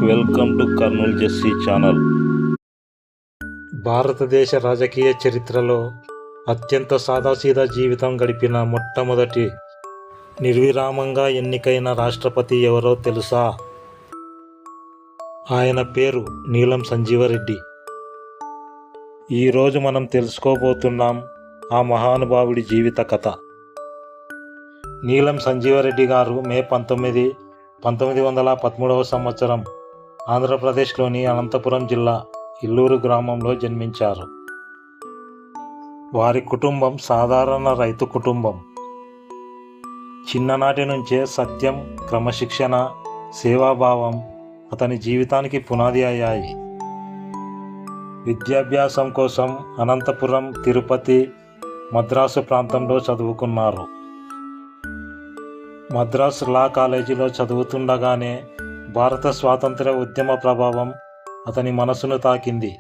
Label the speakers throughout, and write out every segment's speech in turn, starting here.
Speaker 1: Welcome to Kurnool జెస్సీ channel.
Speaker 2: భారతదేశ రాజకీయ చరిత్రలో అత్యంత సాదాసీదా జీవితం గడిపిన మొట్టమొదటి నిర్విరామంగా ఎన్నికైన రాష్ట్రపతి ఎవరో తెలుసా? ఆయన పేరు నీలం సంజీవరెడ్డి. ఈరోజు మనం తెలుసుకోబోతున్నాం ఆ మహానుభావుడి జీవిత కథ. నీలం సంజీవరెడ్డి గారు మే 19, 1913 సంవత్సరం ఆంధ్రప్రదేశ్లోని అనంతపురం జిల్లా ఇల్లూరు గ్రామంలో జన్మించారు. వారి కుటుంబం సాధారణ రైతు కుటుంబం. చిన్ననాటి నుంచే సత్యం, క్రమశిక్షణ, సేవాభావం అతని జీవితానికి పునాది అయ్యాయి. విద్యాభ్యాసం కోసం అనంతపురం, తిరుపతి, మద్రాసు ప్రాంతంలో చదువుకున్నారు. మద్రాసు లా కాలేజీలో చదువుతుండగానే భారత స్వాతంత్ర్య ఉద్యమ ప్రభావం అతని మనసును తాకింది.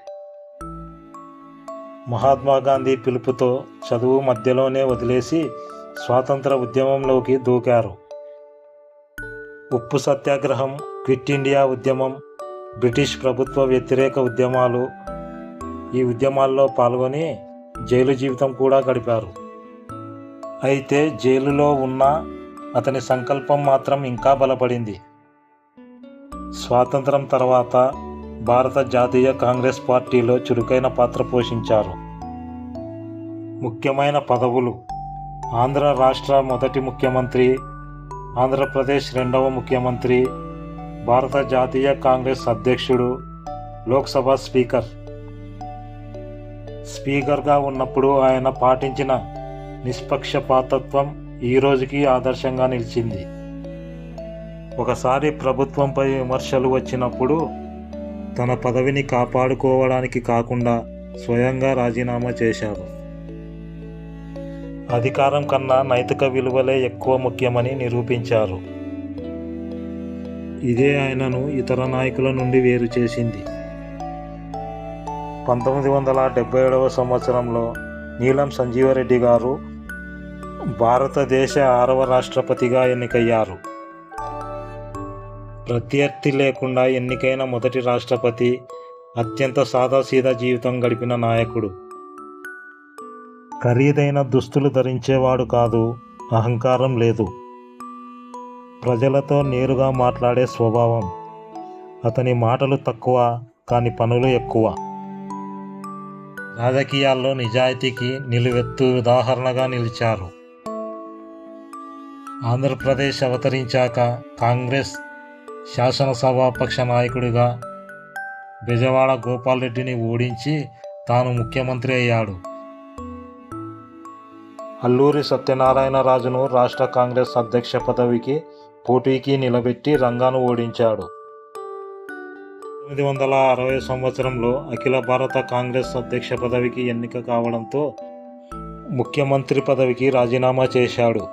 Speaker 2: మహాత్మా గాంధీ పిలుపుతో చదువు మధ్యలోనే వదిలేసి స్వాతంత్ర ఉద్యమంలోకి దూకారు. ఉప్పు సత్యాగ్రహం, క్విట్ ఇండియా ఉద్యమం, బ్రిటిష్ ప్రభుత్వ వ్యతిరేక ఉద్యమాలు, ఈ ఉద్యమాల్లో పాల్గొని జైలు జీవితం కూడా గడిపారు. అయితే జైలులో ఉన్న అతని సంకల్పం మాత్రం ఇంకా బలపడింది. స్వాతంత్రం తర్వాత భారత జాతీయ కాంగ్రెస్ పార్టీలో చురుకైన పాత్ర పోషించారు. ముఖ్యమైన పదవులు: ఆంధ్ర రాష్ట్ర మొదటి ముఖ్యమంత్రి, ఆంధ్రప్రదేశ్ రెండవ ముఖ్యమంత్రి, భారత జాతీయ కాంగ్రెస్ అధ్యక్షుడు, లోక్సభ స్పీకర్. స్పీకర్గా ఉన్నప్పుడు ఆయన పాటించిన నిష్పక్షపాతత్వం ఈ రోజుకి ఆదర్శంగా నిలిచింది. ఒకసారి ప్రభుత్వంపై విమర్శలు వచ్చినప్పుడు తన పదవిని కాపాడుకోవడానికి కాకుండా స్వయంగా రాజీనామా చేశారు. అధికారం కన్నా నైతిక విలువలే ఎక్కువ ముఖ్యమని నిరూపించారు. ఇదే ఆయనను ఇతర నాయకుల నుండి వేరు చేసింది. 1977వ సంవత్సరంలో నీలం సంజీవరెడ్డి గారు భారతదేశ 6వ రాష్ట్రపతిగా ఎన్నికయ్యారు. ప్రత్యర్థి లేకుండా ఎన్నికైన మొదటి రాష్ట్రపతి. అత్యంత సాదాసీదా జీవితం గడిపిన నాయకుడు. ఖరీదైన దుస్తులు ధరించేవాడు కాదు, అహంకారం లేదు. ప్రజలతో నేరుగా మాట్లాడే స్వభావం. అతని మాటలు తక్కువ కానీ పనులు ఎక్కువ. రాజకీయాల్లో నిజాయితీకి నిలువెత్తు ఉదాహరణగా నిలిచారు. ఆంధ్రప్రదేశ్ అవతరించాక కాంగ్రెస్ శాసనసభాపక్ష నాయకుడిగా బెజవాడ గోపాల్ రెడ్డిని ఓడించి తాను ముఖ్యమంత్రి అయ్యాడు. అల్లూరి సత్యనారాయణరాజును రాష్ట్ర కాంగ్రెస్ అధ్యక్ష పదవికి పోటీకి నిలబెట్టి రంగాను ఓడించాడు. 1960 సంవత్సరంలో అఖిల భారత కాంగ్రెస్ అధ్యక్ష పదవికి ఎన్నిక కావడంతో ముఖ్యమంత్రి పదవికి రాజీనామా చేశాడు.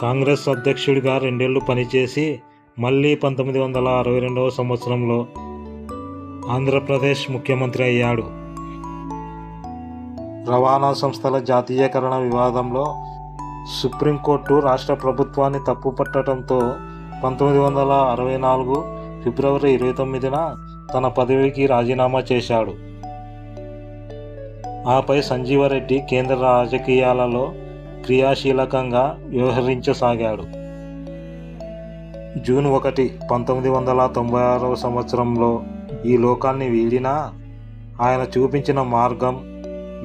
Speaker 2: కాంగ్రెస్ అధ్యక్షుడిగా 2 ఏళ్లు పనిచేసి మళ్ళీ 1962వ సంవత్సరంలో ఆంధ్రప్రదేశ్ ముఖ్యమంత్రి అయ్యాడు. రవాణా సంస్థల జాతీయకరణ వివాదంలో సుప్రీంకోర్టు రాష్ట్ర ప్రభుత్వాన్ని తప్పుపట్టడంతో 1964 ఫిబ్రవరి 29న తన పదవికి రాజీనామా చేశాడు. ఆపై సంజీవరెడ్డి కేంద్ర రాజకీయాలలో క్రియాశీలకంగా వ్యవహరించసాగాడు. జూన్ 1, 1996 సంవత్సరంలో ఈ లోకాన్ని వీడినా ఆయన చూపించిన మార్గం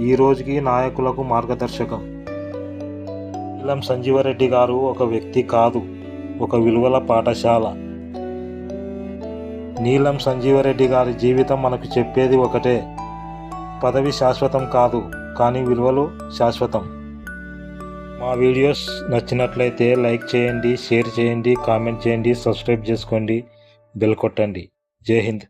Speaker 2: ఈ రోజుకి నాయకులకు మార్గదర్శకం. నీలం సంజీవరెడ్డి గారు ఒక వ్యక్తి కాదు, ఒక విలువల పాఠశాల. నీలం సంజీవరెడ్డి గారి జీవితం మనకు చెప్పేది ఒకటే: పదవి శాశ్వతం కాదు, కానీ విలువలు శాశ్వతం. మా వీడియోస్ నచ్చినట్లయితే లైక్ చేయండి, షేర్ చేయండి, కామెంట్ చేయండి, సబ్స్క్రైబ్ చేసుకోండి, బెల్ కొట్టండి. జై హింద్.